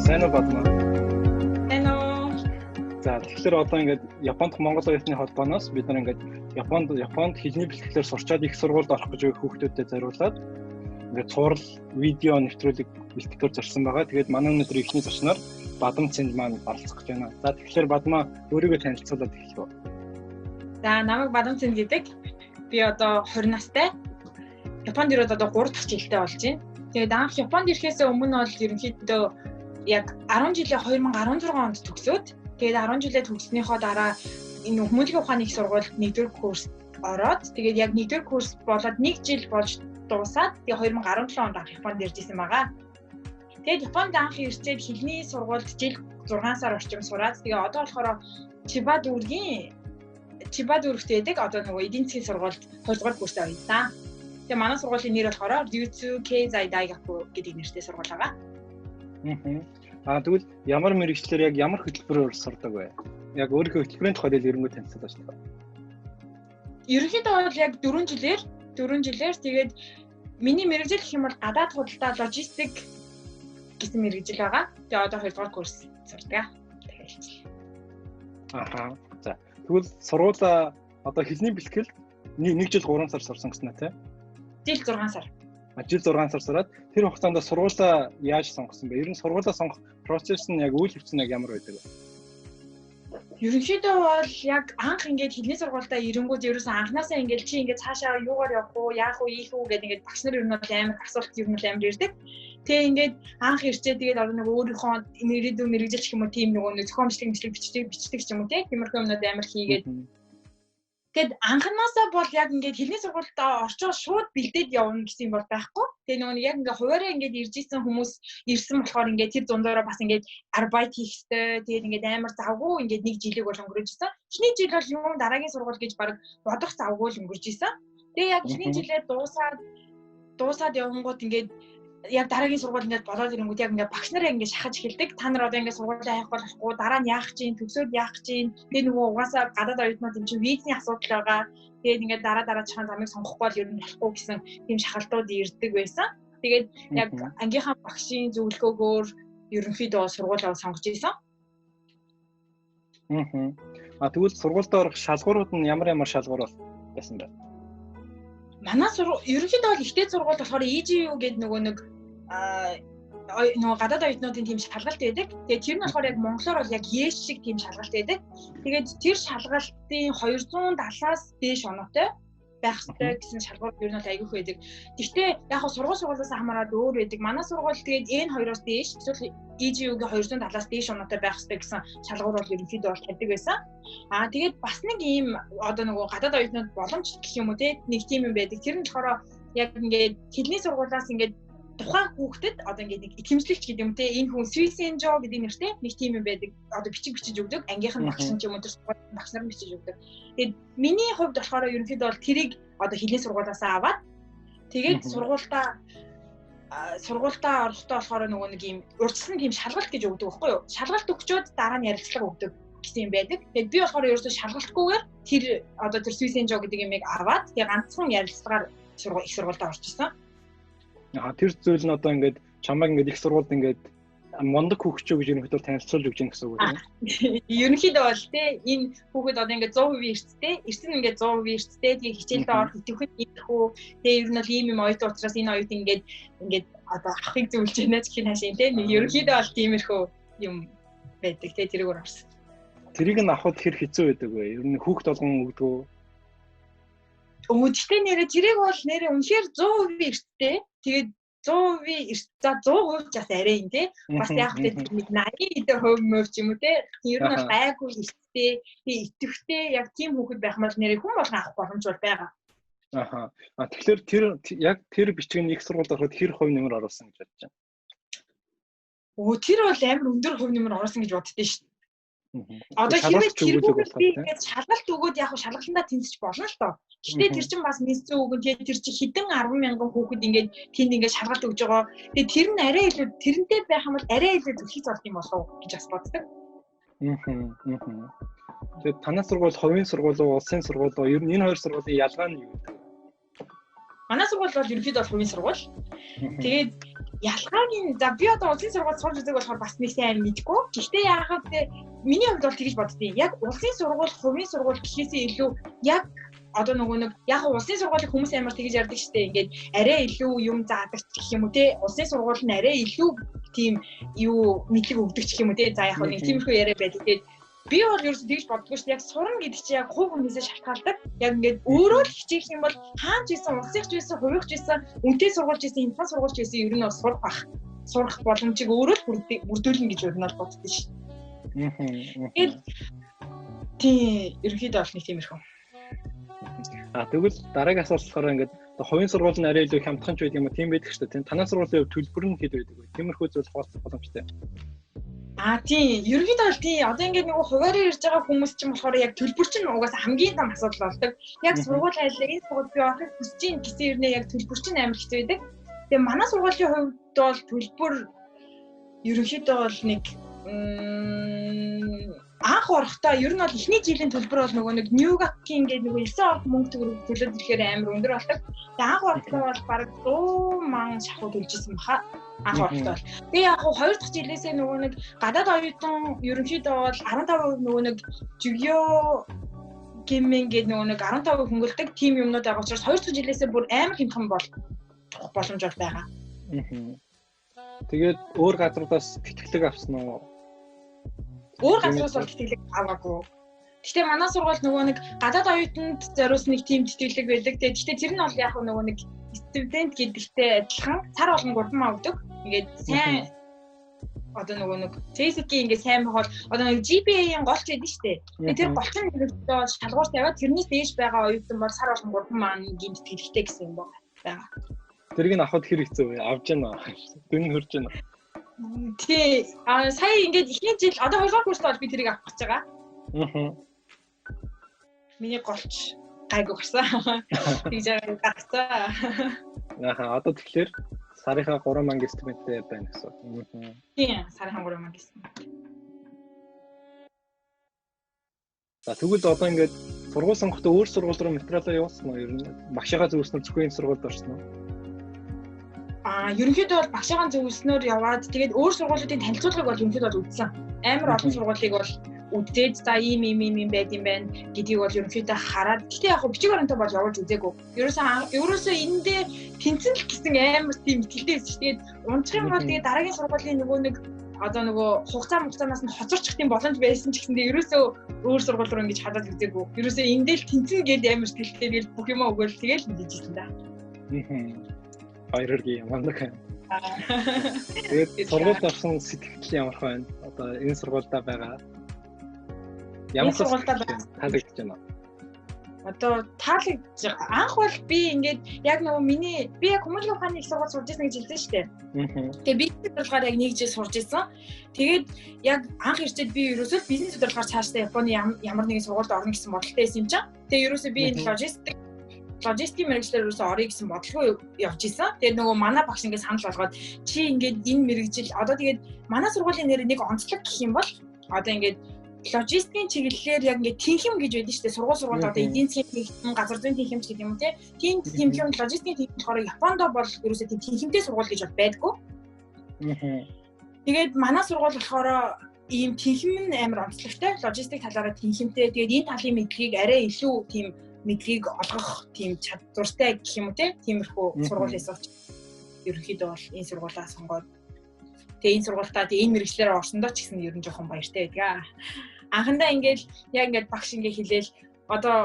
Сайн уу Бадмаа? Сайн уу. За тэгэхээр одоо ингээд Японд Монгол Оюутны холбооноос бид нар ингээд Японд хэлний бэлтгэлээр сурчаад их сургуульд орох гэж байгаа хүүхдүүдэд зориулаад ингээд цуврал видео нэвтрүүлэг бэлтгэхээр зорьсон байгаа. Тэгээд манай өнөөдөр ихний зочноор Бадам Цэнд маань оролцох гэж байна. За тэгэхээр Бадмаа өөрийгөө танилцуулаад эхлэв. За намайг Бадам Цэнд гэдэг. Би одоо 20 настай. Японд ирээд одоо 3 дахь жилдээ болж байна. Тэгээд анх Японд ирэхээс өмнө бол ерөнхийдөө яг 10 жилээ 2016 онд төгсөөд тэгээд 10 жилээ төгснөхийн дараа энэ хүмүүнлэгийн ухааны их сургуульд 1-р курст ороод тэгээд яг 1-р курс болоод 1 жил болж дуусаад тэгээд 2017 онд анх Японд ирж исэн байгаа. Тэгээд Японд анх ирчээд хэлний сургуульд жил 6 сар орчим сураад тэгээд одоо болохоор Чиба дүүрэгт байдаг одоо нөгөө эдийн засгийн сургуульд 2-р курсаа байсан. Тэгээ манай сургуулийн нэр болохоор Ryutsu Keizai Daigaku гэдэг нэртэй сургууль байгаа. Тэгвэл ямар мэргэжлэр яг ямар хөтөлбөрөөр сурдаг вэ? Яг өөрийнхөө хөтөлбөрийн тухай л ерөнхийдөө танилцуулж байна. Ерөнхийдөө бол яг 4 жилээр тэгээд миний мэргэжил гэх юм бол гадаад худалдаа логистик гэсэн мэргэжил байгаа. Тэгээ одоо 2-р курс сурдаг. За. Тэгвэл сургуулаа одоо хэлний бэлтгэл 1 жил 3 сар сурсан гэсэн үү те? Жил 6 сар. Жил 6 сар сураад тэр хугацаанд сургуулаа яаж сонгосон бэ? Ер нь сургуулаа сонгох процесс нь яг үйл явц нь яг ямар байдаг вэ? Ерөнхийдөө бол яг анх ингээд хэлний сургуультаа ирэнгүүт ерөөсөн анханасаа ингээд чи ингээд цаашаа юугаар явах уу, яах уу, ийх үү гэдэг ингээд багш нар ер нь бол амар асуулт ер нь амар ирдэг. Тэгээ ингээд анх ирчээ тэгээд одоо нэг өөрийнхөө ирээдүйн мэргэжил гэх юм уу тийм нөгөө зохион бичлэг бичдэг ч юм уу тиймэрхүү юмнууд амар хийгээд тэгэд анханасаа бол яг ингээд хэлний сургуультаа орчоод шууд бэлдээд явна гэсэн юм бол байхгүй. Тэгээ нөгөө яг ингээд хуваараа ингээд ирж исэн хүмүүс ирсэн болохоор ингээд тэр зундаараа бас ингээд арбайт хийх хэрэгтэй. Тэгээд ингээд амар завгүй ингээд 1 жилиг бол өнгөрөөж исэн. Эхний жил бол юм дараагийн сургууль гэж баг бодох завгүй л өнгөрж исэн. Тэгээ яг эхний жилээ дуусаад явангууд ингээд яг дараагийн сургууль ингээд болоод ирэнгүүт яг ингээд багш нараа ингээд шахаж эхэлдэг. Та нар одоо ингээд сургуулаа явах болохгүй, дараа нь яах чинь, төгсөөд яах чинь. Тэгээ нөгөө угаасаа гадаад оюутнууд юм чинь визний асуудал байгаа. Тэгээд ингээд дараа чахан замыг сонгохгүй бол ер нь болохгүй гэсэн тийм шахалтууд ирдэг байсан. Тэгээд яг ангийнхаа багшийн зөвлөгөөгөөр ерөнхийдөө сургуулаа сонгож ийсэн. Тэгвэл сургуульд орох шалгуурууд нь ямар шалгуур байсан бэ? Манай ерөнхийдөө бол ихтэй сургууль болохоор EGU гэдэг нөгөө гадаад оюутнуудын тийм шалгалт байдаг. Тэгээд тэр нь болохоор яг монголоор бол яг ЕС шиг тийм шалгалт байдаг. Тэгээд тэр шалгалтын 270-аас дээш оноотой байх хэрэгтэй гэсэн шалгуур ер нь бол айгүйх байдаг. Гэхдээ яг хаа сургуулиас хамаараад өөр байдаг. Манай сургууль тэгээд N2-оос дээш эсвэл EGU-гийн 270-аас дээш оноотой байх хэрэгтэй гэсэн шалгуур бол ерөнхийдөө бол тавьдаг байсан. Тэгээд бас нэг ийм одоо нөгөө гадаад оюутнууд боломж гэх юм уу те нэг тийм юм байдаг. Тэр нь болохоор яг ингээд хэлний сургуулиас ингээд тухайн хүүхдэд одоо ингээд нэг итгэмжлэгч гэдэг юм те энэ хүн Suisenjo гэдэг нэртэй нэг тийм юм байдаг. Одоо бичиж өгдөг. Ангийнхан багш нь ч юм уу тэр багш нар бичиж өгдөг. Тэгээд миний хувьд болохоор ерөнхийдөө бол тэрийг одоо хэлний сургуулиас аваад тэгээд сургуультаа орохдоо болохоор нөгөө нэг юм урьдчилан тийм шалгалт гэж өгдөг байхгүй юу? Шалгалт өгчөөд дараа нь ярилцлага өгдөг гэсэн юм байдаг. Тэгээд би болохоор ерөөсөө шалгалтгүйгээр тэр Suisenjo гэдэг юмыг аваад тэгээд ганцхан ярилцлагаар их сургуультаа орчихсон. Тэр зүйл нь одоо ингээд чамайг ингээд их сургуульд ингээд мондөг хүүхчөө гэж ерөнхийдөө танилцуулж өгч юм гэсэн үг үү? Ерөнхийдөө бол те энэ хүүхэд одоо ингээд 100% эрттэй, эртэн ингээд 100% эрттэй тэгээ хичээлдээ орох идэвхтэй ийхүү. Тэгээ ер нь бол ийм юм оюутан учраас энэ оюут ингээд одоо авахыг зөвлөж байна гэх юм хаашийн те ерөнхийдөө бол тиймэрхүү юм байдаг те тэрүүгээр орсон. Тэрийг нь авахд хэр хэцүү байдаг вэ? Ер нь хүүхд болгон өгдөг үү? Өвчтэй нэрээ тэрийг бол нэрээ үнэхээр 100% эрттэй. Тэгээд 100% за 100% ч бас арай юм тий. Бас яг л нэг 80% ч юм уу тий. Ер нь бол гайгүй эрттэй, тий идэвхтэй яг тийм хүүхэд байх мал нэрээ хүн болгон авах боломж бол байгаа. Тэгэхээр тэр бичгийн их сургуульд ороход хэр хувь нэмэр оруулсан гэж бодож байна? Тэр бол амар өндөр хувь нэмэр оруулсан гэж боддөө шүү. Одоо хэрвээ тэргүүгээр би ингээд шалгалт өгөөд яг шалгалтандаа тэнцэж болно л доо. Гэхдээ тэр чинь бас мэдсэн үг нь тэр чинь хэдэн 10,000 хүүхэд ингээд тэнд ингээд шалгалт өгж байгаа. Тэгээ тэр нь арай илүү тэрнтэй байх юм бол арай илүү зүрхий золд юм болов уу гэж бас боддог. Тэгээд танай сургууль хувийн сургууль уу, улсын сургууль уу? Ер нь энэ хоёр сургуулийн ялгаа нь юу вэ? Манай сургууль бол ерөнхийдөө хувийн сургууль. Тэгээд ялгаагийн за би одоо улсын сургууль сурж үзэг болохоор бас нэг сайн мэдгүй. Гэхдээ яагаад миний хувьд бол тэгж боддیں۔ Яг улсын сургууль, хувийн сургууль гэхээсээ илүү яг одоо нөгөө нэг яг улсын сургуулийн хүмүүс амар тэгж ярьдаг штеп. Ингээд арай илүү юм заадаг гэх юм уу те. Улсын сургууль нь арай илүү тийм юу мэдлэг өгдөг гэх юм уу те. За яг нэг тиймэрхүү яриа байдаг. Тэгээд би бол ерөөсөө тэгж боддоггүй шүү дээ. Яг сурна гэдэг чинь яг хувь хүнээсээ шалтгаалдаг. Яг ингээд өөрөө л хичээх юм бол хаач ийсэн, улсынхч ийсэн, хувийнхч ийсэн, үнэтэй сургуульч ийсэн, хямдхан сургуульч ийсэн ер нь бас сурах бах. Сурах боломжийг өөрөө л бүрдүүлнэ гэж өрнөд боддоо шүү. Тэгээд тийм ерөнхийдөө бол нэг тиймэрхүү. Тэгвэл дараагийн асуулт болохоор ингээд хувийн сургууль нь арай илүү хямдхан ч байдаг юм уу? Тийм байдаг шүү дээ. Танай сургуулийн төлбөр нь хэд байдаг вэ? Тиймэрхүү зүйл хуваалцах боломжтой. Тийм. Ерөнхийдөө бол тийм. Одоо ингээд нөгөө хуваараар ирж байгаа хүмүүс чинь болохоор яг төлбөр чинь угаасаа хамгийн том асуудал болдог. Яг сургууль айлаа энэ сургууль би орохыг хүсэж чинь гэсэн юм яг төлбөр чинь амар хэцүү байдаг. Тэгээ манай сургуулийн хувьд бол төлбөр ерөнхийдөө бол нэг анх орохдоо ер нь бол эхний жилийн төлбөр бол нөгөө нэг Ньюгакийн гэдэг нөгөө 9 орох мөнгө төлөөд ирэхээр амар өндөр болдог. Тэгээ анх орохдоо бол бараг 100 мянган шахуу төлжсэн баха. Анх орохдоо. Тэгээ яг хоёр дахь жилээсээ нөгөө нэг гадаад оюутан ерөнхийдөө бол 15% нөгөө нэг жигё гэмэн гэдэг нөгөө нэг 15% хөнгөлдөг тим юмнууд байгаа учраас хоёр дахь жилээсээ бүр амар хямдхан боломж байгаа. Тэгээд өөр газруудаас тэтгэлэг авсан уу? Өөр газраас бол тэтгэлэг аваагүй. Гэхдээ манай сургууль нөгөө нэг гадаад оюутанд зориулсан нэг тим тэтгэлэг байдаг. Гэхдээ тэр нь бол яг нөгөө нэг студент гэдэгтэй адилхан цар болгон 3 маа өгдөг. Ингээд сайн одоо нөгөө нэг TSC-ийн ингээд сайн бол одоо нэг GPA-ийн голч байдаг шүү дээ. Тэр голчин нэгдээ шалгуур тавиад тэрнээс дээш байгаа оюутан бол цар болгон 3 маа-ийн тэтгэлэгтэй гэсэн юм байна. Тэрийг нь авахд хэр хэцүү вэ? Авж яана. Дүн хөрж яана. Тий. Сая ингээд эхний жил одоо 2 дугаар курст бол би тэрийг авах гэж байгаа. Миний голч гайгүй гарсан. Тийж гарсан. Одоо тэгэхээр сарынхаа 3 мянга эстимэттэй байна гэсэн. Тийм, сарынхаа 3 мянга эстимэт. За тэгвэл одоо ингээд сургууль сонгохдоо өөр сургууль руу материалаа явуулсан уу? Ер нь багшаа зөвлөснөөр зөвхөн сургуульд орсон уу? Ерөнхийдөө бол багшаагаа зөвлөснөөр яваад тэгээд өөр сургуулиудын танилцуулгыг бол ерөнхийдөө бол үзсэн. Амар олон сургуулийг бол үзээд за ийм байд юм байна гэдгийг бол ерөнхийдөө хараад гэхдээ яг бичиг баримтаа бол явуулж үзээгүй. Ерөөсөө эндээ тэнцэн л гэсэн амар тийм итгэлтэй байсан шүү. Тэгээд унчих юм бол тэгээд дараагийн сургуулийн нөгөө нэг одоо нөгөө хугацаанаас нь хоцорчих тийм боломж байсан ч гэсэндээ ерөөсөө өөр сургууль руу ингэж хадаад үзээгүй. Ерөөсөө эндээ л тэнцэн гээд амар сэтгэлтэй тэгэл бүх юм өгөөл тэгэл мэдчихсэн да. Баяргийн ямандаг. Тэгээд сургуульд орсон сэтгэл ямар байна? Одоо энэ сургуультай байгаа. Ямар сургуультай таалагдж байна? Одоо таалагдж анх бол би ингээд яг нөгөө би яг Хүмүүжлийн ухааны их сургууль сурж ирсэн гэж хэлсэн шүү дээ. Тэгээ бизнес судалгаар яг нэг жил сурж ирсэн. Тэгээд яг анх ирчээд би ерөөсөө бизнес судалгаар цаашдаа Японы ямар нэгэн сургуульд орно гэсэн бодолтой байсан юм чинь. Тэгээ ерөөсөө би энэ логистик мэргэжлэр ерөөсөө орё гэсэн бодлого явж исэн. Тэгээд нөгөө манай багш ингээд санал болгоод чи ингээд энэ мэргэжил одоо тэгээд манай сургуулийн нэр нэг онцлог гэх юм бол одоо ингээд логистикийн чиглэлээр яг ингээд тэнхим гэж байдаг шүү дээ. Сургууль одоо эдийн засгийн тэнхим, газар зүйн тэнхимч гэдэг юм те. Тийм тэнхим логистикийн тэнхим болохоор Японд бол ерөөсөө тийм тэнхимтэй сургууль гэж бол байдаггүй. Тэгээд манай сургууль болохоор ийм тэнхим амар онцлогтой логистик талаараа тэнхимтэй. Тэгээд энэ талын мэдлэгийг арай илүү тийм мэдлэгийг олгох тийм чадвартай гэх юм уу те. Тиймэрхүү сургуулиас очиж ерөнхийдөө бол энэ сургуулаа сонгоод тэгээ энэ сургуультаа тэгээ энэ мэргэжлээр орсондоо ч гэсэн ер нь жоохон баяртай байдаг. Анхандаа ингээд яг ингээд багш ингээд хэлээл одоо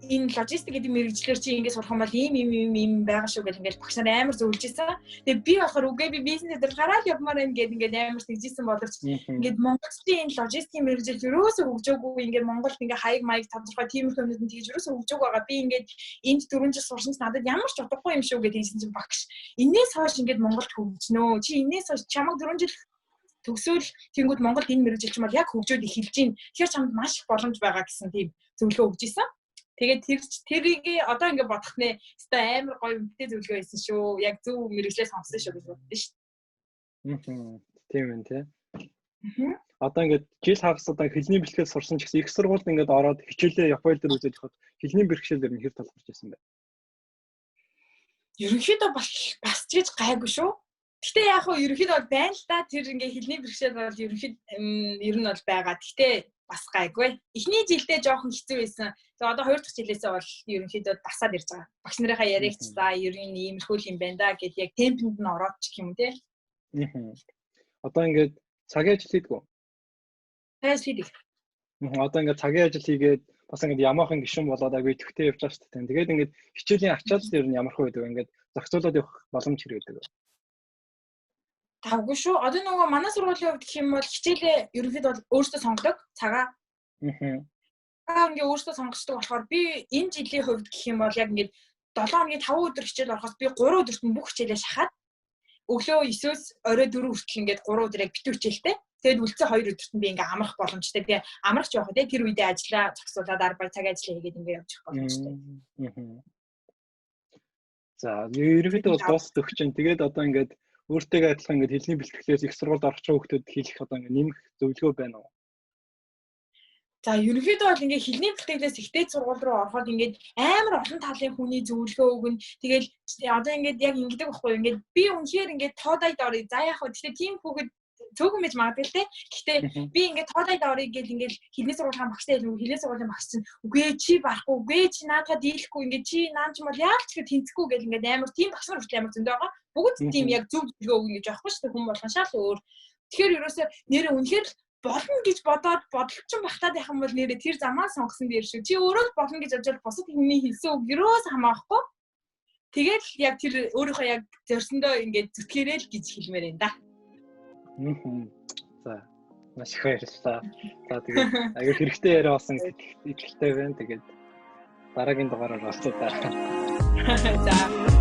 энэ логистик гэдэг мэргэжлэр чи ингээд сурах юм бол ийм байгаа шүү гэж ингээд багш нар амар зөвлөж ирсэн. Тэгээ би болохоор үгүй би бизнес дээр гараад явмаар юм гээд ингээд амар тэгжсэн боловч ингээд Монголын энэ логистикийн мэргэжил ерөөсөө хөгжөөгүй ингээд Монголд ингээд хаяг маяг тодорхой тиймэрхүү юмнууд тэгж ерөөсөө хөгжөөгүй байгаа. Би ингээд энд 4 жил сурсан ч надад ямар ч утгагүй юм шүү гэж хэлсэн чинь багш энээс хойш ингээд Монголд хөгжнөө. Чи энээс хойш чамаг 4 жил төгсөөл тэнгууд Монголд энэ мэргэжил ч юм бол яг хөгжөөд эхэлж байна. Тэгэхээр чамд маш их боломж байгаа гэсэн тийм зөвлөгөө өгч ирсэн. Тэгээд тэрийг одоо ингээд бодох нэ өстой амар гоё үнэтэй зөвлөгөө байсан шүү. Яг зөв мэргэжлээ сонссон шүү гэж боддоо шүү. Тийм ээ тий. Одоо ингээд жил хагас одоо хэлний бэлтгэл сурсан ч гэсэн их сургуульд ингээд ороод хичээлээ Японд дээр үзэж хахад хэлний бэрхшээл дээр хэр талхарч байсан бэ? Ерөнхийдөө бас ч гэж гайгүй шүү. Гэтэ яг хөө ерөнхийдөө бол байна л да. Тэр ингээ хэлний бэрхшээл бол ер нь бол байгаа. Гэтэ бас гайгүй. Эхний жилдээ жоохон хэцүү байсан. За одоо 2 дахь жилээсээ бол ерөнхийдөө дасаад ирж байгаа. Багш нарынхаа яриаг ч за ер нь иймэрхүү юм байна да гэд яг темпэнд нь ороод ч юм те. Одоо ингээд цагийн ажил хийдгүү. Тэгээс хийдэг. Одоо ингээд цагийн ажил хийгээд бас ингээд ямаахан гишүүн болоод агүй төвтэй явж байгаа шүү дээ. Тэгээд ингээд хичээлийн ачаал ер нь ямар хөө байдаг. Ингээд зохицуулаад явах боломж хэрэг байдаг. Тавгүй шүү. Одоо нөгөө манай сургуулийн хувьд гэх юм бол хичээлээ ерөнхийдөө бол өөртөө сонгодог цагаа. Ингээ өөртөө сонгочдог болохоор би энэ жилийн хувьд гэх юм бол яг ингээд 7 хоногийн 5 өдөр хичээл орохоос би 3 өдөрт нь бүх хичээлээ шахаад өглөө 9-өөс орой 4 хүртэл ингээд 3 өдөр яг битүү хичээлтэй. Тэгээд үлцэн 2 өдөрт нь би ингээ амрах боломжтой. Тэгээ амрах жоох тий тэр үедээ ажиллаа зогсуулаад арбай цаг ажиллаа хийгээд ингээ явчих боломжтой. За ерөнхийдөө бол дуусах өгч чинь тэгээд одоо ингээд өөртөө адилхан ингээд хэлний бэлтгэлээс их сургуульд орох хүүхдүүд хийх одоо ингээд нэмэх зөвлөгөө байна уу? За ерөнхийдөө бол ингээ хэлний бэлтгэлээс ихтэй сургууль руу ороход ингээд амар олон талын хүний зөвлөгөө өгнө. Тэгэл одоо ингээд яг ингэдэг байхгүй ингээд би үнэхээр ингээд тоодайд орё. За яг хөө гэхдээ тийм хүүхэд цөөхөн байж магадгүй л те. Гэхдээ би ингээд тоодайд орё гэж ингээд хэлний сургуулийн багштай хэлнэ. Хэлний сургуулийн багш чинь үгүй чи барахгүй, үгүй чи наадаа дийлэхгүй ингээд чи наанч бол яалч гэж тэнцэхгүй гэл ингээд амар тийм багш нар хүртэл амар зөндөө байгаа. Бүгд тийм яг зөв зөвлөгөө өгнө гэж байхгүй шүү дээ. Хүн болгон шал өөр. Тэгэхээр ерөөсөө нэрээ үнэхээр болно гэж бодоод бодлогочин багтаад байх юм бол нэрээ тэр замаа сонгосон дээр шүү. Чи өөрөө болно гэж бодож босод хүний хэлсэн үг юроос хамаахгүй. Тэгээд яг тэр өөрийнхөө яг зорьсондоо ингээд зүтгэрэй л гэж хэлмээр энэ да. За маш их баярлалаа. За тэгээд аягүй хэрэгтэй яриа болсон итгэлтэй байна. Тэгээд дараагийн дугаараар уулзъя. За